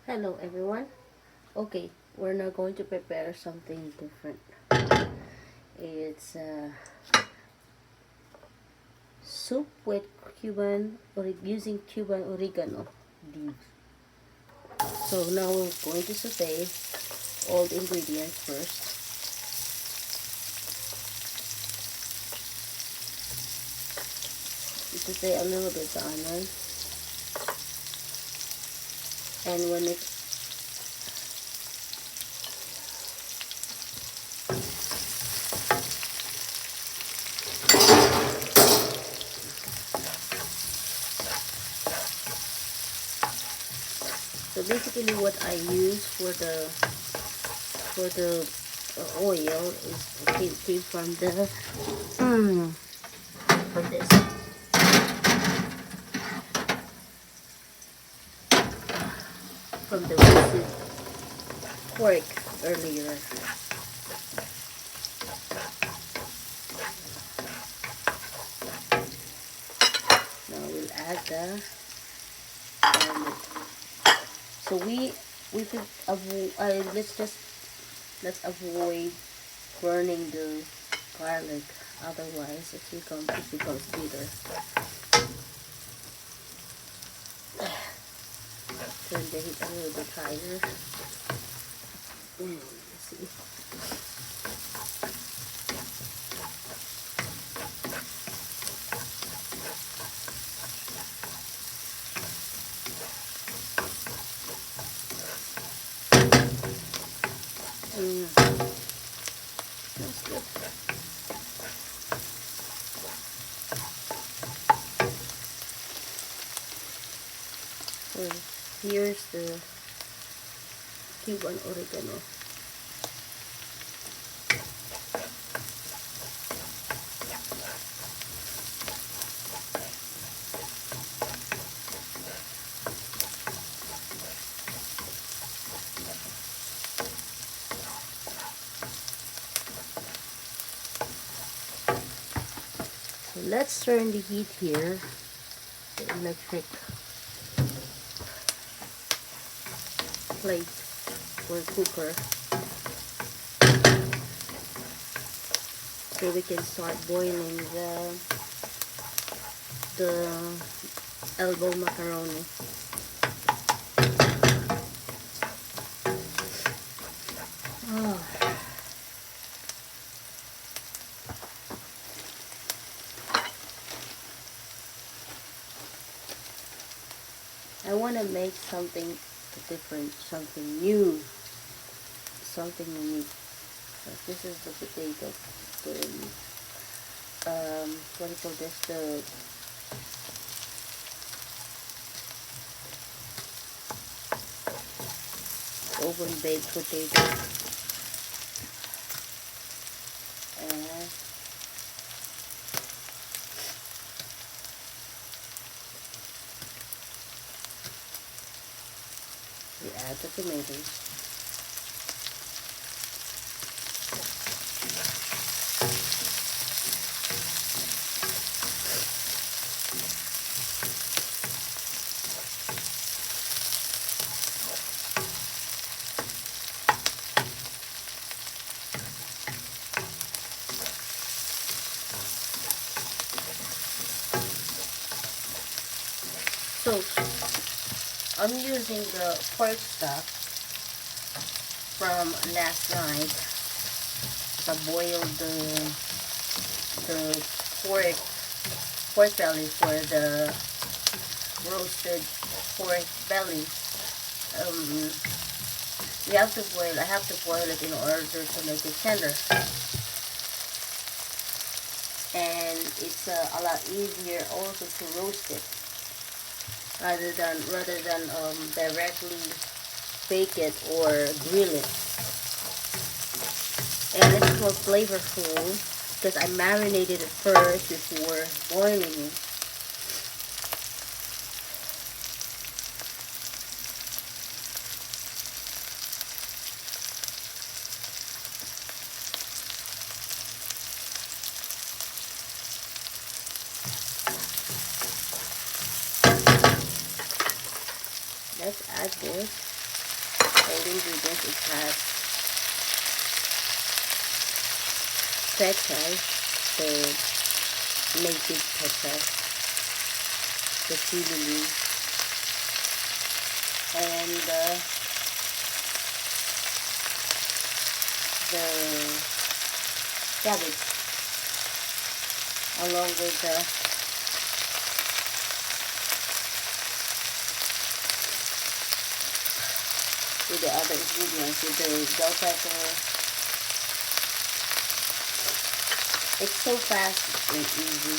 Hello everyone. Okay, we're now going to prepare something different. It's soup with using Cuban oregano leaves. So now we're going to saute all the ingredients first. You saute a little bit the onion, and when it so basically what I use for the oil is came from the from this from the roasted pork earlier. Now we'll add the garlic. So we could avoid let's avoid burning the garlic, otherwise it becomes bitter. Turn the heat a little bit higher. Let's see. That's good. So here's the Cuban oregano. So let's turn the heat here, the electric plate or cooker, so we can start boiling the elbow macaroni. Oh. I want to make something different, something new, something unique. So this is the potato, what do you call this? The oven baked potato, and we add the tomatoes. So I'm using the pork stock from last night. I boiled the pork belly for the roasted pork belly. I have to boil it in order to make it tender, and it's a lot easier also to roast it rather than directly bake it or grill it. And it's more flavorful because I marinated it first before boiling it. Let's add this. all the ingredients. It has pechay, the native pechay, the chili leaf, and the cabbage, along with the other ingredients, with the bell pepper. It's so fast and easy.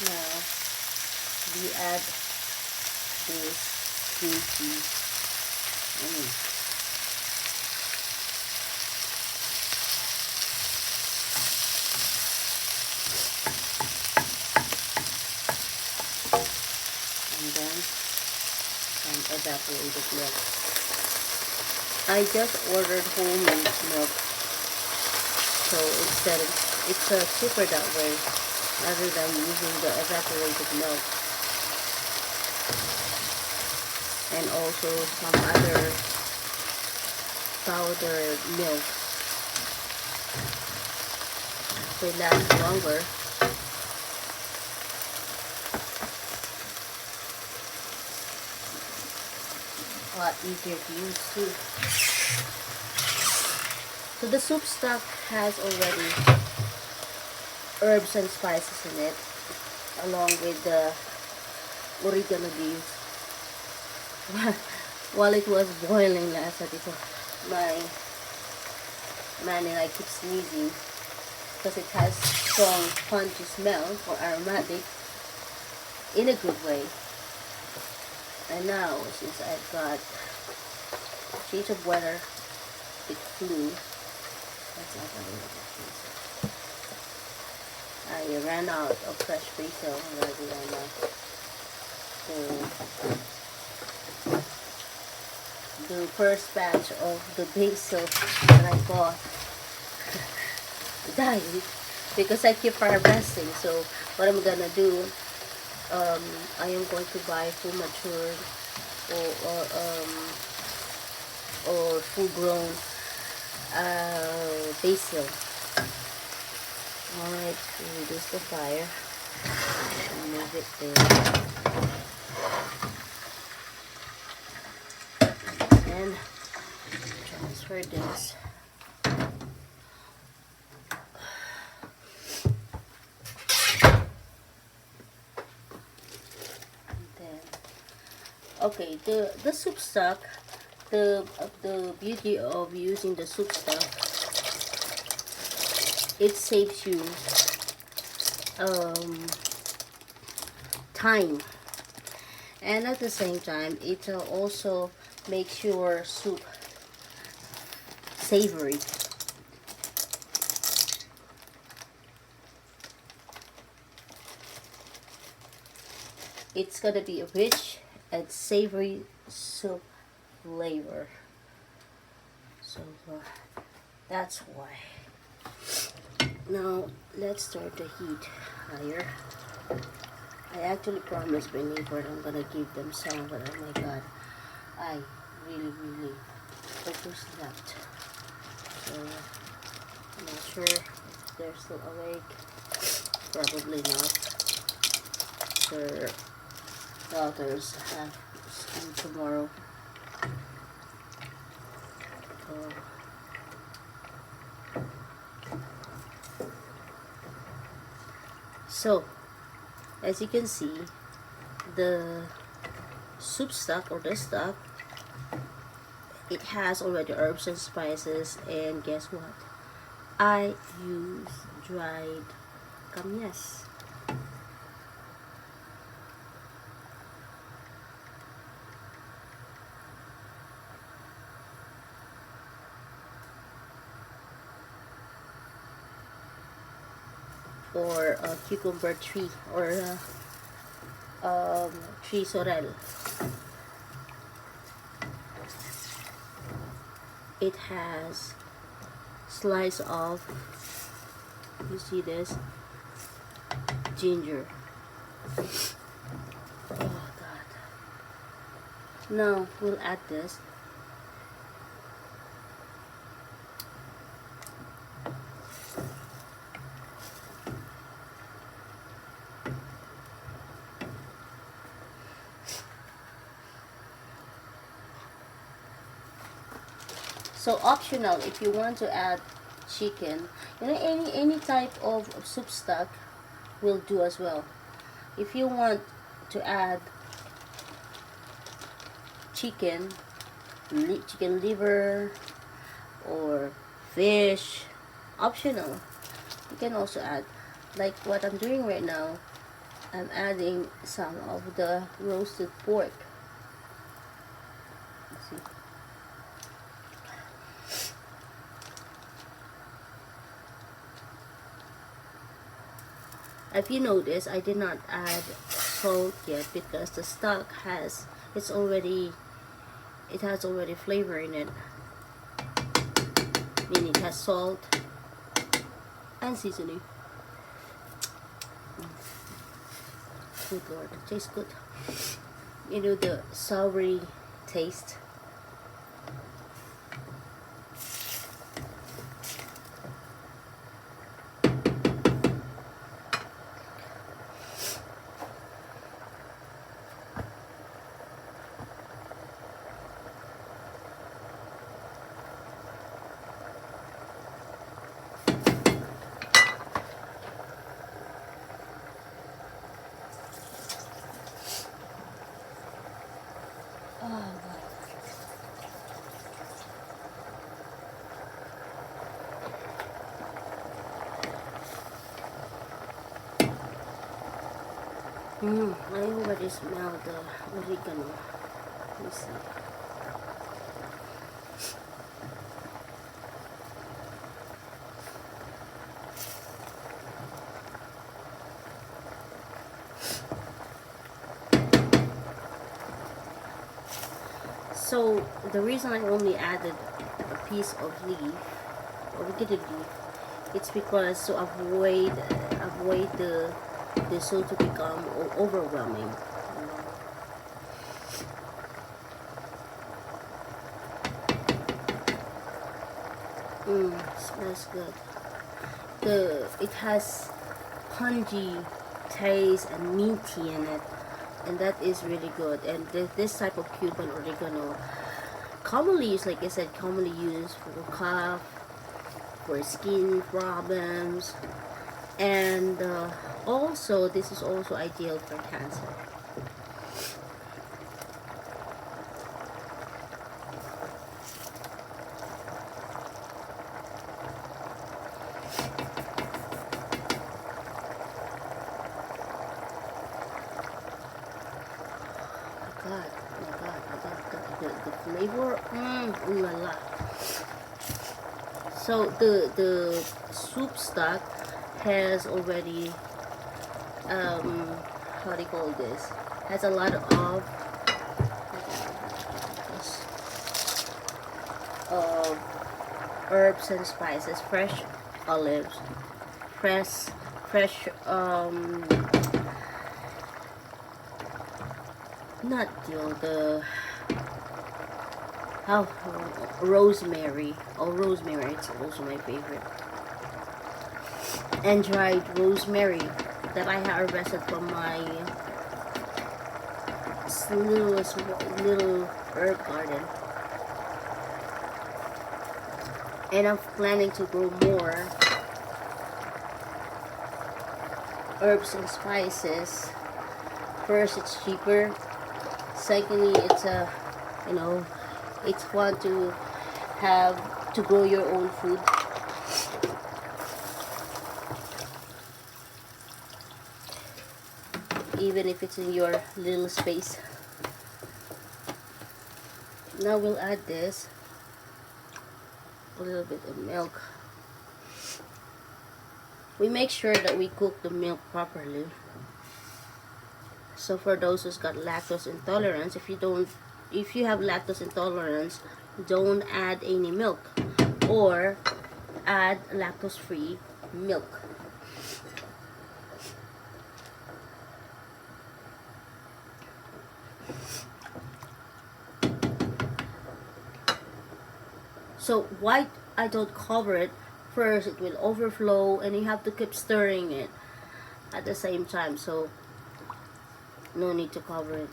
Now we add this green cheese. And then some evaporated milk. I just ordered whole milk, so it's cheaper that way rather than using the evaporated milk. And also some other powdered milk. They last longer. A lot easier to use too. So the soup stock has already herbs and spices in it, along with the oregano leaves. While it was boiling last night, my man and I keep sneezing because it has strong punchy smell or aromatic in a good way. And now, since I've got change of weather, it flew. That's not gonna make it. I ran out of fresh basil already, and the first batch of the basil that I bought died because I keep harvesting. So what I'm gonna do, I am going to buy full matured or full grown basil. Alright, reduce the fire and move it there. And transfer this. Okay, the soup stock, the beauty of using the soup stock, it saves you time, and at the same time it also makes your soup savory. It's gonna be a rich and savory soup flavor. So that's why. Now let's start the heat higher. I actually promised my neighbor that I'm gonna give them some, but oh my god, I really overslept. So I'm not sure if they're still awake. Probably not. Their daughters have school tomorrow. So as you can see, the soup stock or the stock, it has already herbs and spices, and guess what? I use dried kamyas. Or a cucumber tree, or tree sorrel. It has slice of, you see this, ginger. Oh God. Now we'll add this. So optional, if you want to add chicken, you know, any type of soup stock will do as well. If you want to add chicken liver or fish, optional. You can also add, like what I'm doing right now. I'm adding some of the roasted pork. Let's see. If you notice, I did not add salt yet because the stock has already flavor in it. Meaning it has salt and seasoning. Good Lord, it tastes good. You know, the soury taste. I already smell the oregano. Let me see. So the reason I only added a piece of leaf, oregano leaf, it's because to avoid the soup to become overwhelming. Smells good. It has pungy taste and meaty in it, and that is really good. And this type of Cuban oregano, commonly used, like I said, commonly used for cough, for skin problems, and also this is also ideal for cancer. The flavor, ooh la la. So the soup stock has already how do you call this? Has a lot of herbs and spices, fresh olives, fresh not dill, the rosemary. Rosemary, it's also my favorite. And dried rosemary that I harvested from my little herb garden. And I'm planning to grow more herbs and spices. First, it's cheaper. Secondly, it's It's fun to have to grow your own food. Even if it's in your little space. Now we'll add this, a little bit of milk. We make sure that we cook the milk properly. So for those who's got lactose intolerance, if you have lactose intolerance, don't add any milk, or add lactose-free milk. So why I don't cover it? First, it will overflow, and you have to keep stirring it at the same time. So no need to cover it.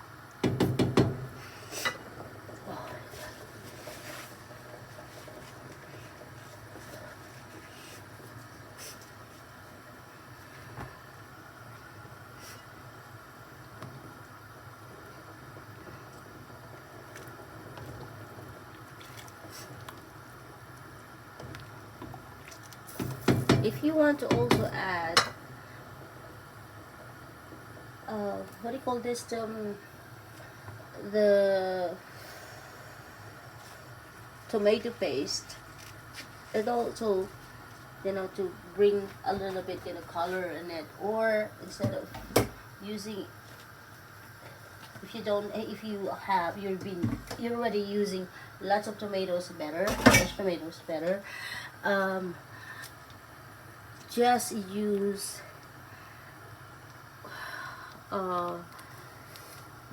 If you want to also add, what do you call this? The tomato paste. It also, to bring a little bit color in it. Or instead of using, you're already using lots of tomatoes, better, fresh tomatoes, better. Just use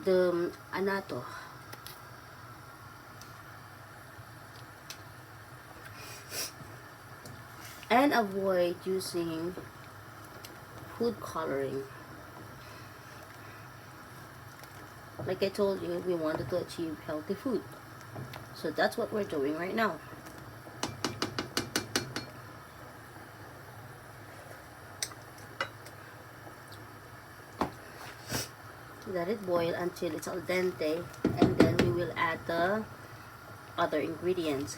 the anato. And avoid using food coloring. Like I told you, we wanted to achieve healthy food. So that's what we're doing right now. Let it boil until it's al dente, and then we will add the other ingredients.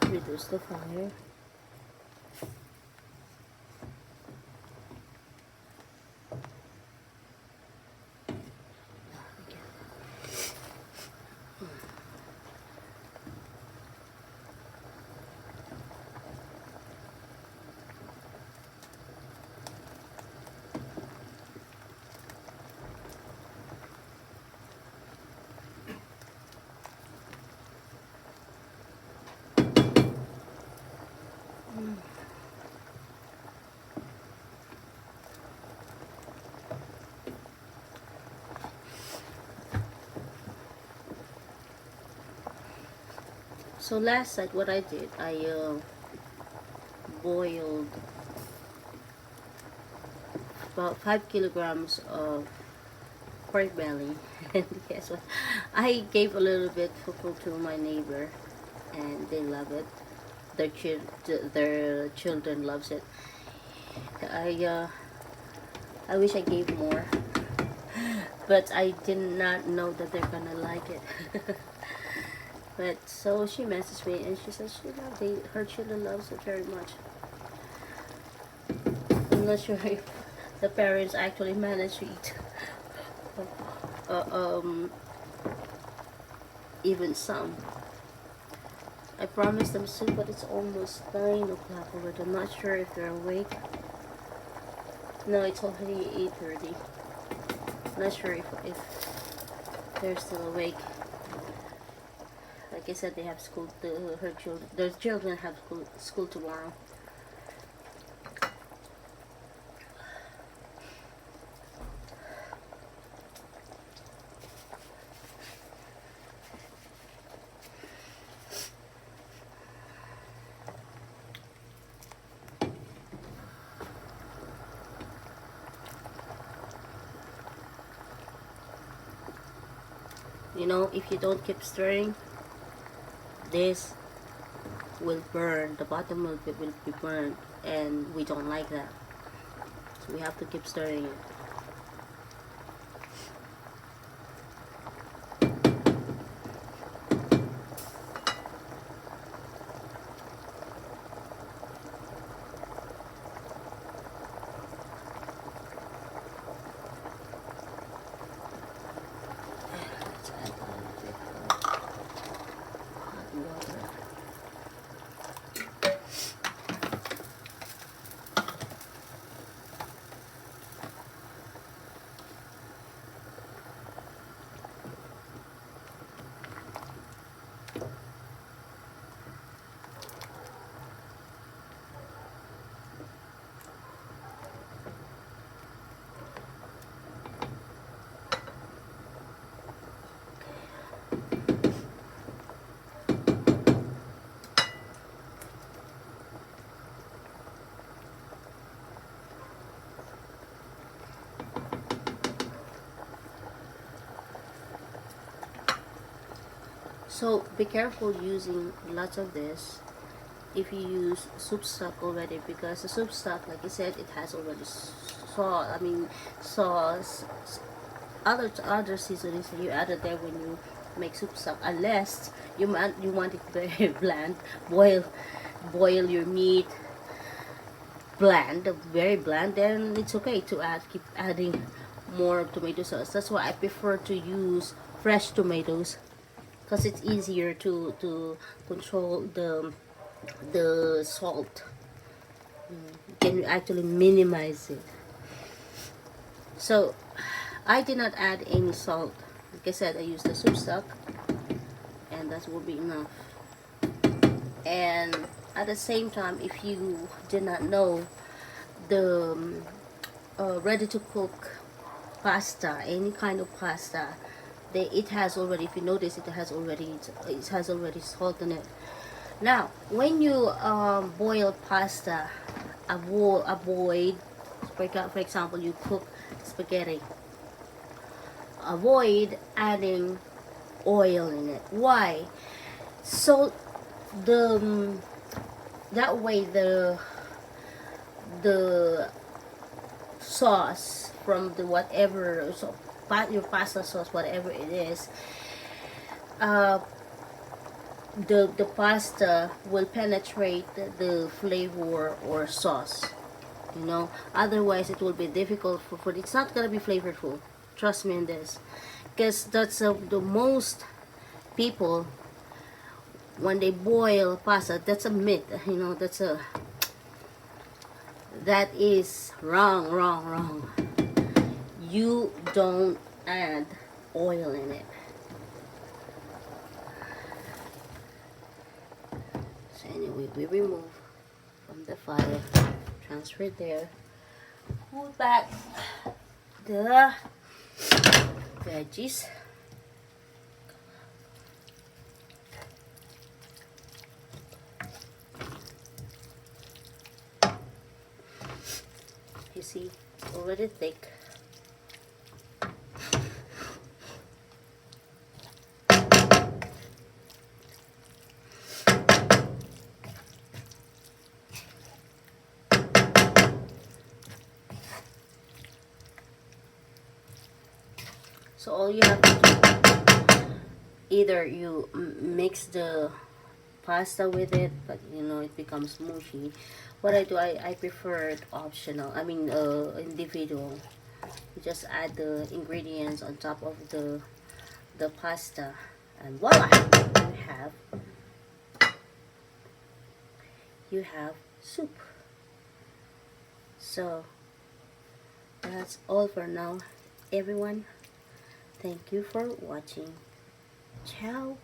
Reduce the fire. So last night what I did, I boiled about 5 kilograms of pork belly. And guess what? I gave a little bit to my neighbor, and they love it. Their children loves it. I wish I gave more, but I did not know that they're gonna like it. But so she messaged me and she said her children loves it very much. I'm not sure if the parents actually managed to eat even some. I promised them soup, but it's almost 9 o'clock already. I'm not sure if they're awake. No, it's already 8:30. Not sure if they're still awake. Like I said, they have school. Their children have school tomorrow. You know, if you don't keep stirring, this will burn. The bottom will be burned, and we don't like that. So we have to keep stirring it. So be careful using lots of this if you use soup stock already, because the soup stock, like I said, it has already sauce, other seasonings that you added there when you make soup stock, unless you want it very bland. Boil your meat bland, very bland, then it's okay to keep adding more tomato sauce. That's why I prefer to use fresh tomatoes, because it's easier to control the salt. You can actually minimize it. So I did not add any salt. Like I said, I used the soup stock, and that will be enough. And at the same time, if you did not know, the ready to cook pasta, any kind of pasta, it has already, if you notice, it has already salt in it. Now when you boil pasta, avoid, for example, you cook spaghetti, avoid adding oil in it. Why? So the that way the sauce from the whatever, so your pasta sauce, whatever it is, the pasta will penetrate the flavor or sauce, you know. Otherwise it will be difficult for it's not gonna be flavorful, trust me in this, because that's the most people, when they boil pasta, that's a myth, you know. That is wrong. You don't add oil in it. So anyway, we remove from the fire, transfer it there, pull back the veggies. You see, it's already thick. So all you have to do, either you mix the pasta with it, but you know it becomes mushy. What I do, I prefer it optional, I mean individual. You just add the ingredients on top of the pasta, and voila, you have soup. So that's all for now, everyone. Thank you for watching. Ciao.